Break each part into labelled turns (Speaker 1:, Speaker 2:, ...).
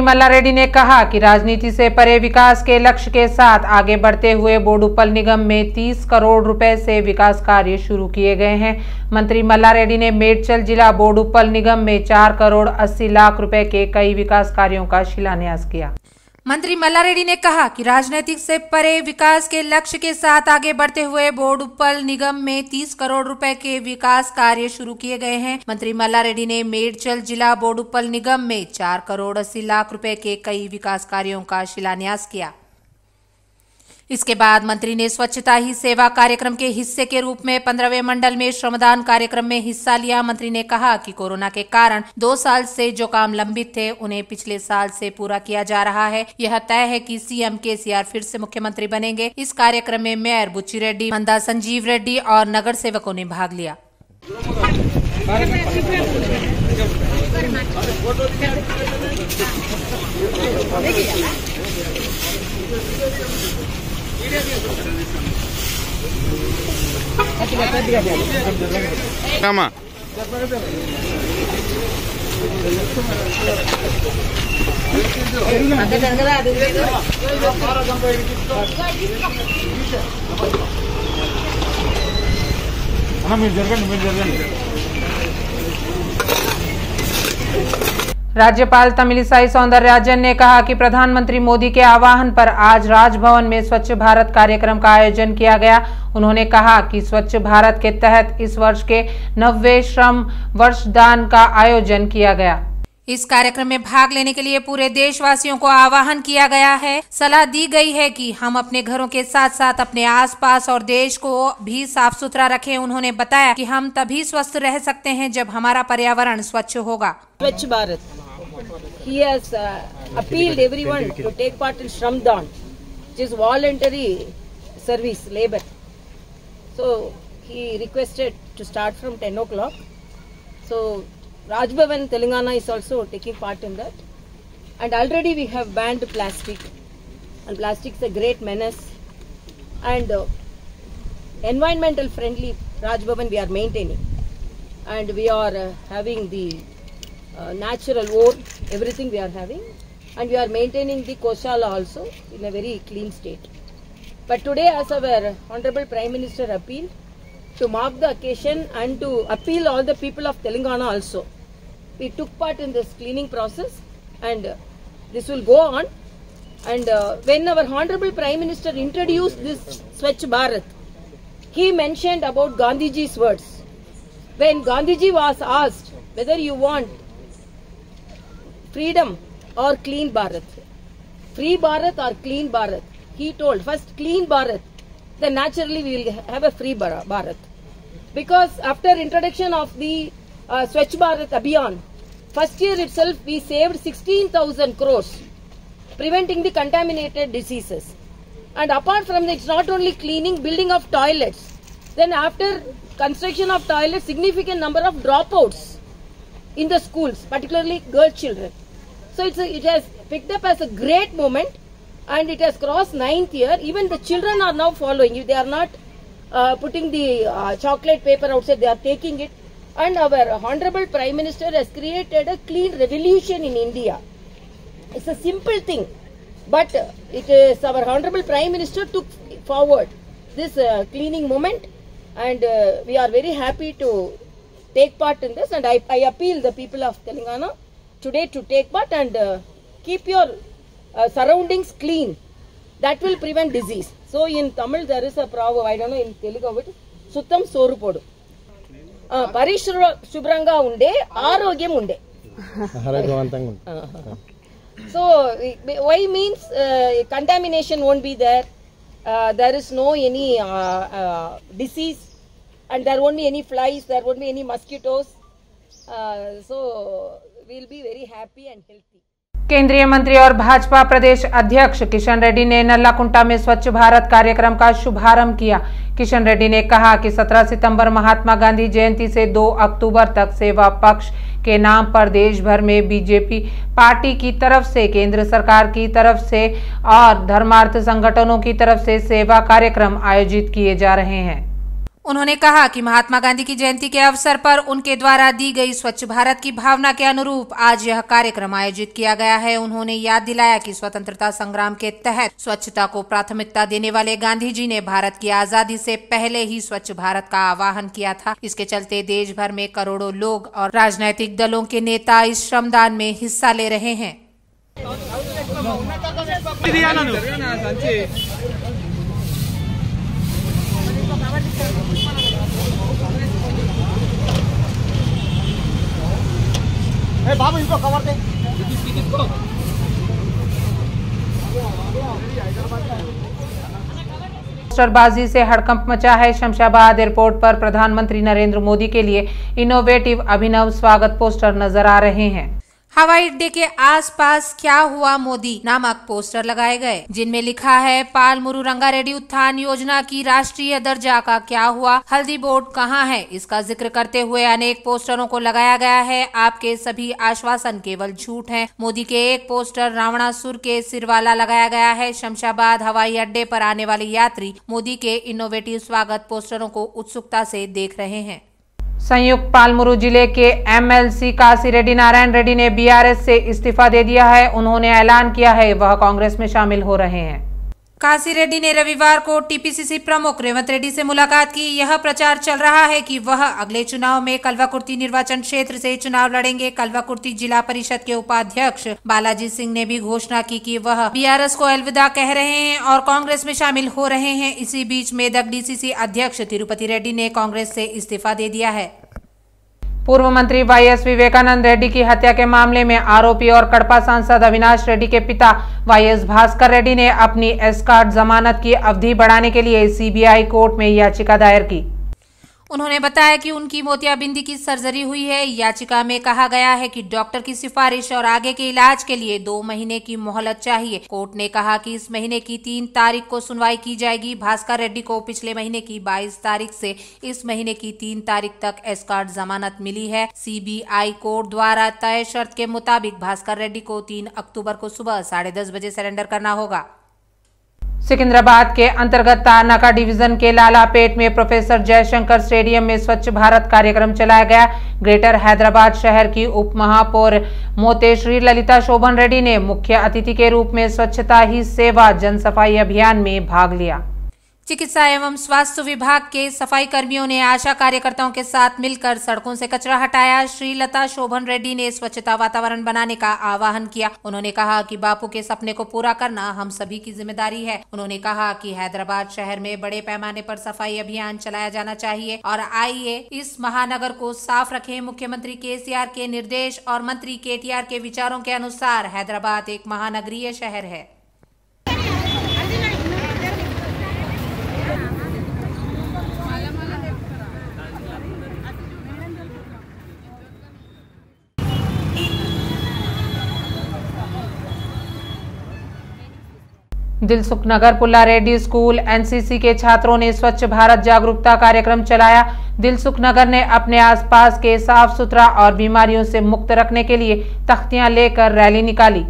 Speaker 1: मल्ला रेड्डी ने कहा कि राजनीति से परे विकास के लक्ष्य के साथ आगे बढ़ते हुए बोडुप्पल निगम में 30 करोड़ रुपए से विकास कार्य शुरू किए गए हैं। मंत्री मल्ला रेड्डी ने मेडचल जिला बोडुप्पल निगम में 4 करोड़ 80 लाख रुपए के कई विकास कार्यों का शिलान्यास किया। मंत्री मल्ला रेड्डी ने कहा कि राजनीतिक से परे विकास के लक्ष्य के साथ आगे बढ़ते हुए बोडुप्पल निगम में 30 करोड़ रुपए के विकास कार्य शुरू किए गए हैं। मंत्री मल्ला रेड्डी ने मेडचल जिला बोडुप्पल निगम में 4 करोड़ 80 लाख रुपए के कई विकास कार्यों का शिलान्यास किया। इसके बाद मंत्री ने स्वच्छता ही सेवा कार्यक्रम के हिस्से के रूप में 15वें मंडल में श्रमदान कार्यक्रम में हिस्सा लिया। मंत्री ने कहा कि कोरोना के कारण 2 साल से जो काम लंबित थे उन्हें पिछले साल से पूरा किया जा रहा है। यह तय है कि सीएम केसीआर फिर से मुख्यमंत्री बनेंगे। इस कार्यक्रम में मेयर बुच्ची रेड्डी, मंदा संजीव रेड्डी और नगर सेवकों ने भाग लिया। राज्यपाल तमिलिसाई सौंदरराजन ने कहा कि प्रधानमंत्री मोदी के आह्वान पर आज राजभवन में स्वच्छ भारत कार्यक्रम का आयोजन किया गया। उन्होंने कहा कि स्वच्छ भारत के तहत इस वर्ष के 90वें श्रम वर्षदान का आयोजन किया गया। इस कार्यक्रम में भाग लेने के लिए पूरे देशवासियों को आह्वान किया गया है। सलाह दी गई है कि हम अपने घरों के साथ साथ अपने आसपास और देश को भी साफ सुथरा रखें। उन्होंने बताया कि हम तभी स्वस्थ रह सकते हैं जब हमारा पर्यावरण स्वच्छ होगा।
Speaker 2: स्वच्छ Bharat, he has appealed everyone to take part in Shramdan, which is voluntary service, labor. So he requested to start from 10 o'clock. So Rajbhavan Telangana is also taking part in that. And already we have banned plastic, and plastic is a great menace. And environmental friendly Rajbhavan we are maintaining, and we are having the natural ore, everything we are having, and we are maintaining the Koshala also in a very clean state. But today, as our Honorable Prime Minister appealed, to mark the occasion and to appeal all the people of Telangana also, we took part in this cleaning process, and this will go on. And when our Honorable Prime Minister introduced this Swachh Bharat, he mentioned about Gandhiji's words. When Gandhiji was asked whether you want freedom or clean Bharat, free Bharat or clean Bharat, he told first clean Bharat, then naturally we will have a free Bharat. Because after introduction of the Swachh Bharat Abhiyan, first year itself we saved 16,000 crores preventing the contaminated diseases. And apart from that, it's not only cleaning, building of toilets. Then after construction of toilets, significant number of dropouts in the schools, particularly girl children. So it has picked up as a great moment, and it has crossed 9th year. Even the children are now following. If they are not putting the chocolate paper outside, they are taking it. And our Honorable Prime Minister has created a clean revolution in India. It's a simple thing, but it is our Honorable Prime Minister took forward this cleaning moment, and we are very happy to take part in this. And I appeal the people of Telangana today to take part and keep your surroundings clean. That will prevent disease. So in Tamil there is a proverb, I don't know in Telugu, Suttam Soru Podu. Parishubhranga unde, Arogyam unde. So why means contamination won't be there. There is no any disease, and there won't be any flies, there won't be any mosquitoes. So we'll be very happy and healthy.
Speaker 1: केंद्रीय मंत्री और भाजपा प्रदेश अध्यक्ष किशन रेड्डी ने नल्लाकुंटा में स्वच्छ भारत कार्यक्रम का शुभारंभ किया। किशन रेड्डी ने कहा कि 17 सितंबर महात्मा गांधी जयंती से 2 अक्टूबर तक सेवा पक्ष के नाम पर देश भर में बीजेपी पार्टी की तरफ से, केंद्र सरकार की तरफ से और धर्मार्थ संगठनों की तरफ से सेवा कार्यक्रम आयोजित किए जा रहे हैं। उन्होंने कहा कि महात्मा गांधी की जयंती के अवसर पर उनके द्वारा दी गई स्वच्छ भारत की भावना के अनुरूप आज यह कार्यक्रम आयोजित किया गया है। उन्होंने याद दिलाया कि स्वतंत्रता संग्राम के तहत स्वच्छता को प्राथमिकता देने वाले गांधी जी ने भारत की आजादी से पहले ही स्वच्छ भारत का आह्वान किया था। इसके चलते देश भर में करोड़ों लोग और राजनीतिक दलों के नेता इस श्रमदान में हिस्सा ले रहे हैं।
Speaker 3: बाबू इनको कवर दे।
Speaker 1: पोस्टरबाजी से हड़कंप मचा है। शमशाबाद एयरपोर्ट पर प्रधानमंत्री नरेंद्र मोदी के लिए इनोवेटिव अभिनव स्वागत पोस्टर नजर आ रहे हैं। हवाई अड्डे के आसपास क्या हुआ मोदी नामक पोस्टर लगाए गए, जिनमें लिखा है पालमुरु रंगारेड्डी उत्थान योजना की राष्ट्रीय दर्जा का क्या हुआ, हल्दी बोर्ड कहाँ है। इसका जिक्र करते हुए अनेक पोस्टरों को लगाया गया है। आपके सभी आश्वासन केवल झूठ हैं। मोदी के एक पोस्टर रावणासुर के सिर वाला लगाया गया है। शमशाबाद हवाई अड्डे पर आने वाले यात्री मोदी के इनोवेटिव स्वागत पोस्टरों को उत्सुकता से देख रहे हैं। संयुक्त पालमुरु जिले के एमएलसी काशी रेड्डी नारायण रेड्डी ने बीआरएस से इस्तीफा दे दिया है। उन्होंने ऐलान किया है वह कांग्रेस में शामिल हो रहे हैं। काशी रेड्डी ने रविवार को टीपीसीसी प्रमुख रेवंत रेड्डी से मुलाकात की। यह प्रचार चल रहा है कि वह अगले चुनाव में कल्वाकुर्ती निर्वाचन क्षेत्र से चुनाव लड़ेंगे। कल्वाकुर्ती जिला परिषद के उपाध्यक्ष बालाजी सिंह ने भी घोषणा की कि वह बीआरएस को अलविदा कह रहे हैं और कांग्रेस में शामिल हो रहे हैं। इसी बीच मेदक डीसीसी अध्यक्ष तिरुपति रेड्डी ने कांग्रेस से इस्तीफा दे दिया है। पूर्व मंत्री वाईएस विवेकानंद रेड्डी की हत्या के मामले में आरोपी और कड़पा सांसद अविनाश रेड्डी के पिता वाईएस भास्कर रेड्डी ने अपनी एस्कॉर्ट जमानत की अवधि बढ़ाने के लिए सीबीआई कोर्ट में याचिका दायर की। उन्होंने बताया कि उनकी मोतियाबिंदी की सर्जरी हुई है। याचिका में कहा गया है कि डॉक्टर की सिफारिश और आगे के इलाज के लिए 2 महीने की मोहलत चाहिए। कोर्ट ने कहा कि इस महीने की 3 तारीख को सुनवाई की जाएगी। भास्कर रेड्डी को पिछले महीने की 22 तारीख से इस महीने की 3 तारीख तक एस्कॉर्ट जमानत मिली है। सीबीआई कोर्ट द्वारा तय शर्त के मुताबिक भास्कर रेड्डी को 3 अक्टूबर को सुबह 10:30 बजे सरेंडर करना होगा। सिकंदराबाद के अंतर्गत तारनाका डिवीजन के लालापेट में प्रोफेसर जयशंकर स्टेडियम में स्वच्छ भारत कार्यक्रम चलाया गया। ग्रेटर हैदराबाद शहर की उप महापौर मोतेश्री ललिता शोभन रेड्डी ने मुख्य अतिथि के रूप में स्वच्छता ही सेवा जन सफाई अभियान में भाग लिया। चिकित्सा एवं स्वास्थ्य विभाग के सफाई कर्मियों ने आशा कार्यकर्ताओं के साथ मिलकर सड़कों से कचरा हटाया। श्री लता शोभन रेड्डी ने स्वच्छता वातावरण बनाने का आह्वान किया। उन्होंने कहा कि बापू के सपने को पूरा करना हम सभी की जिम्मेदारी है। उन्होंने कहा कि हैदराबाद शहर में बड़े पैमाने पर सफाई अभियान चलाया जाना चाहिए और आइए इस महानगर को साफ रखें। मुख्यमंत्री केसीआर के निर्देश और मंत्री केटीआर के विचारों के अनुसार हैदराबाद एक महानगरीय शहर है। दिलसुखनगर पुल्लारेड्डी स्कूल एनसीसी के छात्रों ने स्वच्छ भारत जागरूकता कार्यक्रम चलाया। दिलसुखनगर ने अपने आसपास के साफ सुथरा और बीमारियों से मुक्त रखने के लिए तख्तियां लेकर रैली निकाली।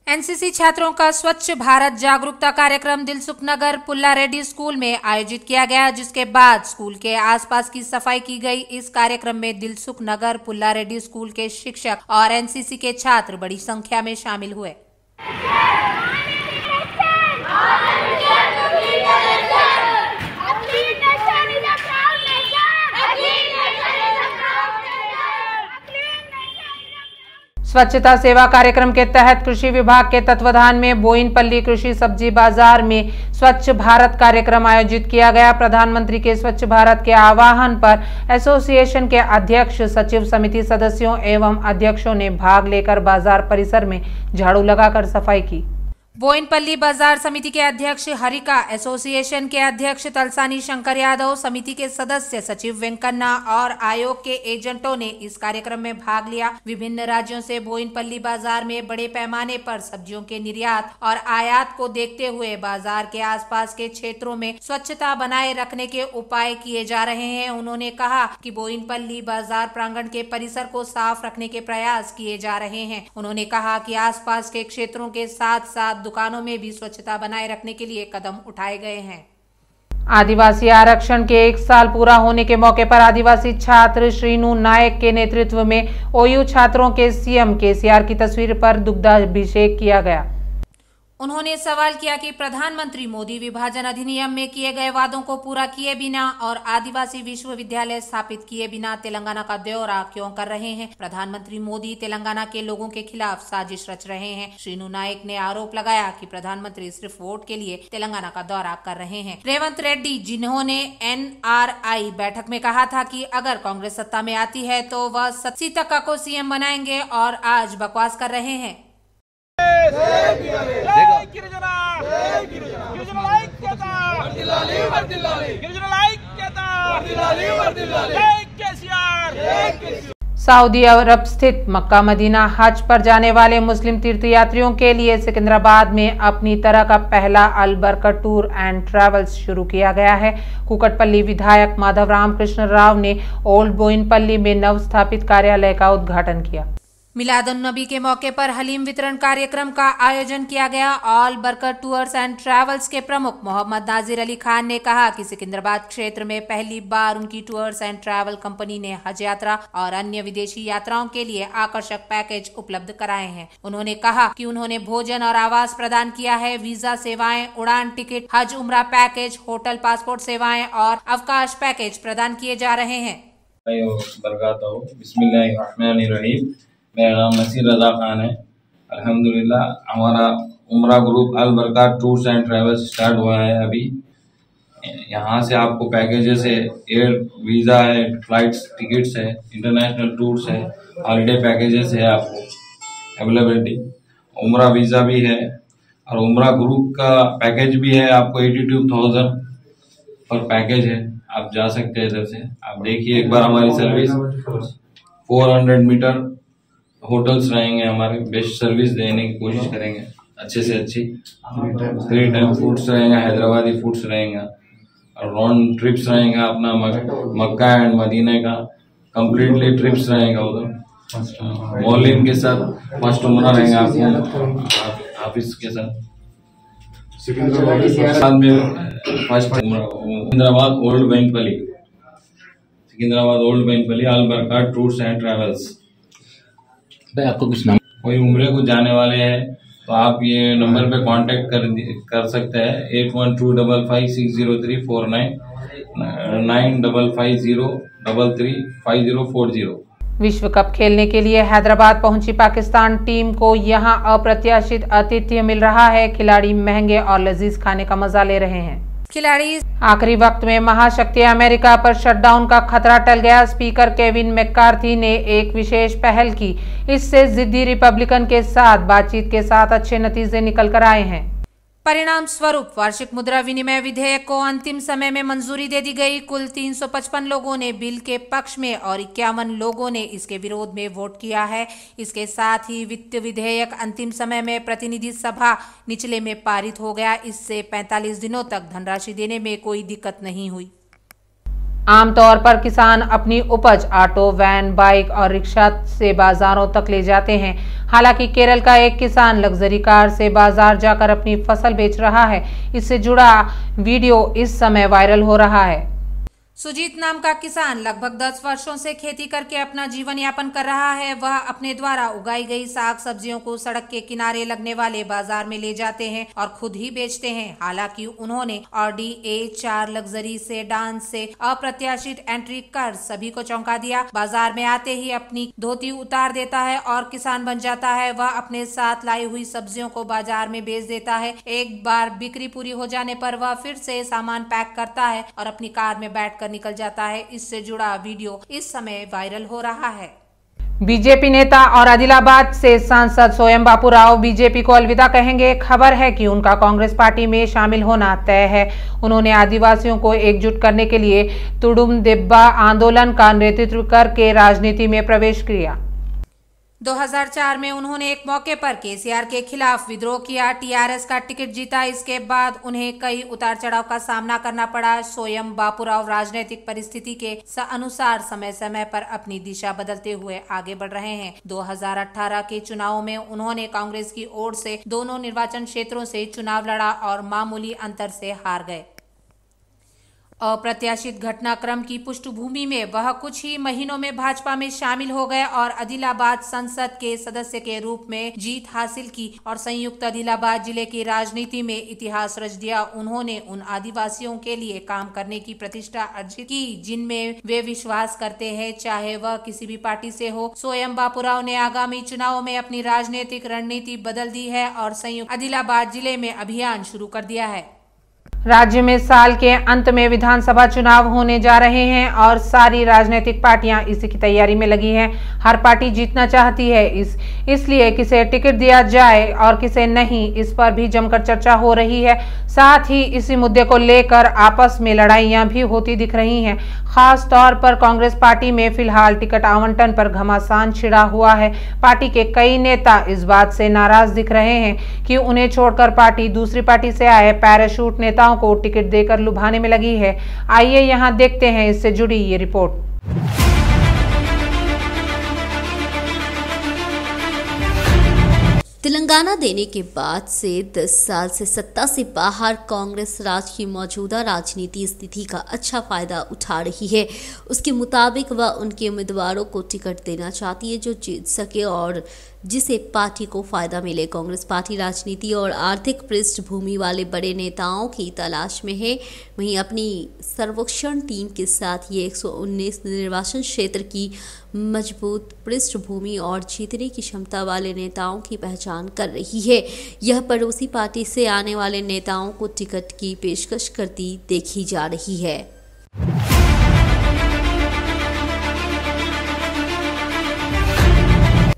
Speaker 1: एनसीसी छात्रों का स्वच्छ भारत जागरूकता कार्यक्रम दिलसुखनगर पुल्लारेड्डी स्कूल में आयोजित किया गया, जिसके बाद स्कूल के आसपास की सफाई की गई। इस कार्यक्रम में दिलसुखनगर पुल्लारेड्डी स्कूल के शिक्षक और एनसीसी के छात्र बड़ी संख्या में शामिल हुए। स्वच्छता सेवा कार्यक्रम के तहत कृषि विभाग के तत्वाधान में बोयिनपल्ली कृषि सब्जी बाजार में स्वच्छ भारत कार्यक्रम आयोजित किया गया। प्रधानमंत्री के स्वच्छ भारत के आह्वान पर एसोसिएशन के अध्यक्ष, सचिव, समिति सदस्यों एवं अध्यक्षों ने भाग लेकर बाजार परिसर में झाड़ू लगाकर सफाई की। बोयिनपल्ली बाजार समिति के अध्यक्ष हरिका, एसोसिएशन के अध्यक्ष तलसानी शंकर यादव, समिति के सदस्य सचिव वेंकन्ना और आयोग के एजेंटों ने इस कार्यक्रम में भाग लिया। विभिन्न राज्यों से बोयिनपल्ली बाजार में बड़े पैमाने पर सब्जियों के निर्यात और आयात को देखते हुए बाजार के आसपास के क्षेत्रों में स्वच्छता बनाए रखने के उपाय किए जा रहे हैं। उन्होंने कहा कि बोयिनपल्ली बाजार प्रांगण के परिसर को साफ रखने के प्रयास किए जा रहे हैं। उन्होंने कहा कि आसपास के क्षेत्रों के साथ साथ दुकानों में भी स्वच्छता बनाए रखने के लिए कदम उठाए गए हैं। आदिवासी आरक्षण के 1 साल पूरा होने के मौके पर आदिवासी छात्र श्रीनु नायक के नेतृत्व में ओयू छात्रों के सीएम केसीआर की तस्वीर पर दुग्धाभिषेक किया गया।
Speaker 4: उन्होंने सवाल किया कि प्रधानमंत्री मोदी विभाजन अधिनियम में किए गए वादों को पूरा किए बिना और आदिवासी विश्वविद्यालय स्थापित किए बिना तेलंगाना का दौरा क्यों कर रहे हैं। प्रधानमंत्री मोदी तेलंगाना के लोगों के खिलाफ साजिश रच रहे हैं। श्रीनु नायक ने आरोप लगाया कि प्रधानमंत्री सिर्फ वोट के लिए तेलंगाना का दौरा कर रहे हैं। रेवंत रेड्डी, जिन्होंने NRI बैठक में कहा था कि अगर कांग्रेस सत्ता में आती है तो वह सीतक्का को सीएम बनाएंगे, और आज बकवास कर रहे हैं।
Speaker 1: सऊदी अरब स्थित मक्का मदीना हज पर जाने वाले मुस्लिम तीर्थयात्रियों के लिए सिकंदराबाद में अपनी तरह का पहला अल बरकत टूर एंड ट्रैवल्स शुरू किया गया है। कुकटपल्ली विधायक माधव राम कृष्ण राव ने ओल्ड बोयिनपल्ली में नव स्थापित कार्यालय का उद्घाटन किया।
Speaker 4: मिलादुन नबी के मौके पर हलीम वितरण कार्यक्रम का आयोजन किया गया। ऑल बरकत टूर्स एंड ट्रैवल्स के प्रमुख मोहम्मद नाजिर अली खान ने कहा कि सिकंदराबाद क्षेत्र में पहली बार उनकी टूर्स एंड ट्रैवल कंपनी ने हज यात्रा और अन्य विदेशी यात्राओं के लिए आकर्षक पैकेज उपलब्ध कराए हैं। उन्होंने कहा कि उन्होंने भोजन और आवास प्रदान किया है, वीजा सेवाएं, उड़ान टिकट, हज उम्रा पैकेज, होटल पासपोर्ट सेवाएं और अवकाश पैकेज प्रदान किए जा रहे हैं।
Speaker 5: बिस्मिल्लाहिर्रहमानिर्रहीम। मेरा नाम नसीर रजा खान है। अल्हम्दुलिल्लाह हमारा उम्रा group Al Barkat tours and travels start हुआ है। अभी यहाँ से आपको पैकेजेस है, एयर वीज़ा है, फ्लाइट्स टिकट्स है, इंटरनेशनल टूर्स है, हॉलीडे पैकेजेस है आपको अवेलेबिलिटी, उम्रा वीज़ा भी है और उम्रा ग्रुप का पैकेज भी है। आपको 82,000 पर पैकेज है, आप जा सकते हैं इधर से। आप देखिए एक बार हमारी सर्विस 400 मीटर होटल्स रहेंगे, हमारे बेस्ट सर्विस देने की कोशिश करेंगे, अच्छे से अच्छी 3 टाइम फूड्स रहेंगे, हैदराबादी फूड्स रहेंगे और राउंड ट्रिप्स रहेंगे अपना मक्का एंड मदीना का कंप्लीटली ट्रिप्स रहेंगा। उधर मौलिन के साथ फर्स्ट उम्रा रहेंगे आपको हाफिज के साथ में first Secunderabad old Boyinpally, Secunderabad old Boyinpally Al Barkat tours and travels.
Speaker 6: आपको कुछ नाम
Speaker 5: कोई उम्रे को जाने वाले हैं तो आप ये नंबर पे कांटेक्ट कर सकते हैं 8125560349 9550335040।
Speaker 1: विश्व कप खेलने के लिए हैदराबाद पहुंची पाकिस्तान टीम को यहां अप्रत्याशित आतिथ्य मिल रहा है। खिलाड़ी महंगे और लजीज खाने का मजा ले रहे हैं।
Speaker 4: खिलाड़ी
Speaker 1: आखिरी वक्त में महाशक्ति अमेरिका पर शटडाउन का खतरा टल गया। स्पीकर केविन मैकार्थी ने एक विशेष पहल की। इससे जिद्दी रिपब्लिकन के साथ बातचीत के साथ अच्छे नतीजे निकल कर आए हैं।
Speaker 4: परिणाम स्वरूप वार्षिक मुद्रा विनिमय विधेयक को अंतिम समय में मंजूरी दे दी गई। कुल 355 लोगों ने बिल के पक्ष में और 51 लोगों ने इसके विरोध में वोट किया है। इसके साथ ही वित्त विधेयक अंतिम समय में प्रतिनिधि सभा निचले में पारित हो गया। इससे 45 दिनों तक धनराशि देने में कोई दिक्कत नहीं हुई।
Speaker 1: आमतौर पर किसान अपनी उपज ऑटो, वैन, बाइक और रिक्शा से बाजारों तक ले जाते हैं। हालांकि केरल का एक किसान लग्जरी कार से बाजार जाकर अपनी फसल बेच रहा है। इससे जुड़ा वीडियो इस समय वायरल हो रहा है।
Speaker 4: सुजीत नाम का किसान लगभग 10 वर्षों से खेती करके अपना जीवन यापन कर रहा है। वह अपने द्वारा उगाई गई साग सब्जियों को सड़क के किनारे लगने वाले बाजार में ले जाते हैं और खुद ही बेचते हैं। हालांकि उन्होंने ऑडी A4 लग्जरी सेडान से अप्रत्याशित एंट्री कर सभी को चौंका दिया। बाजार में आते ही अपनी धोती उतार देता है और किसान बन जाता है। वह अपने साथ लाई हुई सब्जियों को बाजार में बेच देता है। एक बार बिक्री पूरी हो जाने पर वह फिर से सामान पैक करता है और अपनी कार में बैठ निकल जाता है। इससे जुड़ा वीडियो इस समय वायरल हो रहा है।
Speaker 1: बीजेपी नेता और आदिलाबाद से सांसद सोयम बापूराव बीजेपी को अलविदा कहेंगे। खबर है कि उनका कांग्रेस पार्टी में शामिल होना तय है। उन्होंने आदिवासियों को एकजुट करने के लिए तुडुम देब्बा आंदोलन का नेतृत्व करके राजनीति में प्रवेश किया।
Speaker 4: 2004 में उन्होंने एक मौके पर केसीआर के खिलाफ विद्रोह किया, टीआरएस का टिकट जीता। इसके बाद उन्हें कई उतार चढ़ाव का सामना करना पड़ा। सोयम बापूराव राजनीतिक परिस्थिति के अनुसार समय समय पर अपनी दिशा बदलते हुए आगे बढ़ रहे हैं। 2018 के चुनाव में उन्होंने कांग्रेस की ओर से दोनों निर्वाचन क्षेत्रों से चुनाव लड़ा और मामूली अंतर से हार गए। अप्रत्याशित घटनाक्रम की पृष्ठभूमि में वह कुछ ही महीनों में भाजपा में शामिल हो गए और आदिलाबाद संसद के सदस्य के रूप में जीत हासिल की और संयुक्त आदिलाबाद जिले की राजनीति में इतिहास रच दिया। उन्होंने उन आदिवासियों के लिए काम करने की प्रतिष्ठा अर्जित की जिनमें वे विश्वास करते हैं, चाहे वह किसी भी पार्टी से हो। स्वयं बापूराव ने आगामी चुनाव में अपनी राजनीतिक रणनीति बदल दी है और संयुक्त आदिलाबाद जिले में अभियान शुरू कर दिया है।
Speaker 1: राज्य में साल के अंत में विधानसभा चुनाव होने जा रहे हैं और सारी राजनीतिक पार्टियां इसी की तैयारी में लगी हैं। हर पार्टी जीतना चाहती है, इसलिए किसे टिकट दिया जाए और किसे नहीं, इस पर भी जमकर चर्चा हो रही है। साथ ही इसी मुद्दे को लेकर आपस में लड़ाइयां भी होती दिख रही हैं। खास तौर पर कांग्रेस पार्टी में फिलहाल टिकट आवंटन पर घमासान छिड़ा हुआ है। पार्टी के कई नेता इस बात से नाराज दिख रहे हैं कि उन्हें छोड़कर पार्टी दूसरी पार्टी से आए पैराशूट नेताओं को टिकट देकर लुभाने में लगी है। आइए यहां देखते हैं इससे जुड़ी ये रिपोर्ट।
Speaker 7: तेलंगाना देने के बाद से 10 साल से सत्ता से बाहर कांग्रेस राज की मौजूदा राजनीति स्थिति का अच्छा फायदा उठा रही है। उसके मुताबिक वह उनके उम्मीदवारों को टिकट देना चाहती है जो जीत सके और जिसे पार्टी को फायदा मिले। कांग्रेस पार्टी राजनीति और आर्थिक पृष्ठभूमि वाले बड़े नेताओं की तलाश में है। वहीं अपनी सर्वेक्षण टीम के साथ ये 119 निर्वाचन क्षेत्र की मजबूत पृष्ठभूमि और जीतने की क्षमता वाले नेताओं की पहचान कर रही है। यह पड़ोसी पार्टी से आने वाले नेताओं को टिकट की पेशकश करती देखी जा रही है।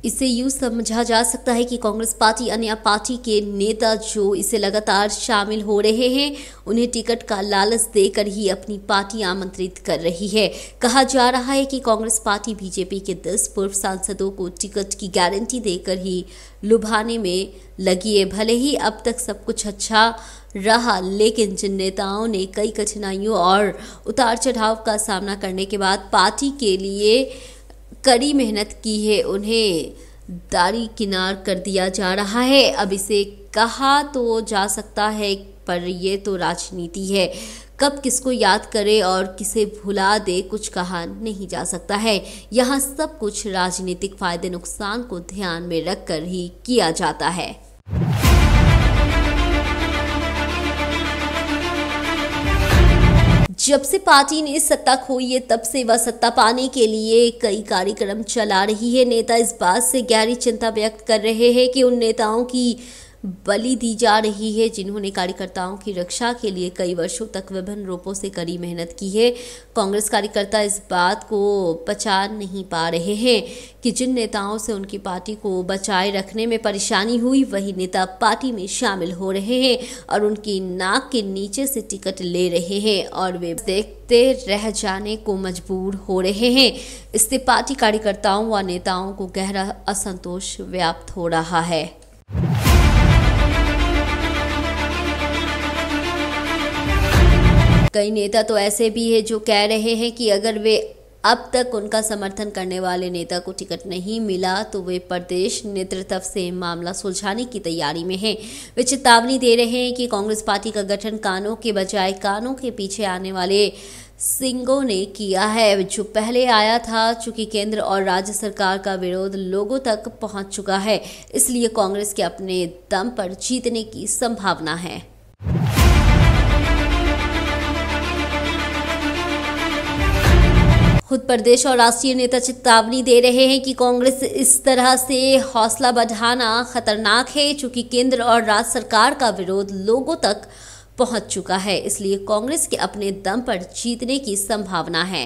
Speaker 7: इसे यूं समझा जा सकता है कि कांग्रेस पार्टी अन्य पार्टी के नेता जो इसे लगातार शामिल हो रहे हैं उन्हें टिकट का लालच देकर ही अपनी पार्टी आमंत्रित कर रही है। कहा जा रहा है कि कांग्रेस पार्टी बीजेपी के 10 पूर्व सांसदों को टिकट की गारंटी देकर ही लुभाने में लगी है। भले ही अब तक सब कुछ अच्छा रहा, लेकिन जिन नेताओं ने कई कठिनाइयों और उतार चढ़ाव का सामना करने के बाद पार्टी के लिए कड़ी मेहनत की है, उन्हें दारी किनार कर दिया जा रहा है। अब इसे कहा तो जा सकता है, पर ये तो राजनीति है। कब किसको याद करे और किसे भुला दे कुछ कहा नहीं जा सकता है। यहाँ सब कुछ राजनीतिक फायदे नुकसान को ध्यान में रखकर ही किया जाता है। जब से पार्टी ने सत्ता खोई है तब से वह सत्ता पाने के लिए कई कार्यक्रम चला रही है। नेता इस बात से गहरी चिंता व्यक्त कर रहे हैं कि उन नेताओं की बलि दी जा रही है जिन्होंने कार्यकर्ताओं की रक्षा के लिए कई वर्षों तक विभिन्न रूपों से कड़ी मेहनत की है। कांग्रेस कार्यकर्ता इस बात को पचा नहीं पा रहे हैं कि जिन नेताओं से उनकी पार्टी को बचाए रखने में परेशानी हुई वही नेता पार्टी में शामिल हो रहे हैं और उनकी नाक के नीचे से टिकट ले रहे हैं और वे देखते रह जाने को मजबूर हो रहे हैं। इससे पार्टी कार्यकर्ताओं व नेताओं को गहरा असंतोष व्याप्त हो रहा है। कई नेता तो ऐसे भी हैं जो कह रहे हैं कि अगर वे अब तक उनका समर्थन करने वाले नेता को टिकट नहीं मिला तो वे प्रदेश नेतृत्व से मामला सुलझाने की तैयारी में हैं। वे चेतावनी दे रहे हैं कि कांग्रेस पार्टी का गठन कानों के बजाय कानों के पीछे आने वाले सिंगों ने किया है जो पहले आया था। चूंकि केंद्र और राज्य सरकार का विरोध लोगों तक पहुंच चुका है, इसलिए कांग्रेस के अपने दम पर जीतने की संभावना है। खुद प्रदेश और राष्ट्रीय नेता चेतावनी दे रहे हैं कि कांग्रेस इस तरह से हौसला बढ़ाना खतरनाक है। चूंकि केंद्र और राज्य सरकार का विरोध लोगों तक पहुंच चुका है, इसलिए कांग्रेस के अपने दम पर जीतने की संभावना है।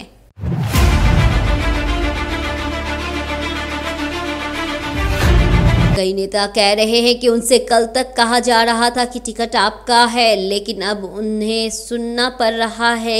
Speaker 7: कई नेता कह रहे हैं कि उनसे कल तक कहा जा रहा था कि टिकट आपका है, लेकिन अब उन्हें सुनना पड़ रहा है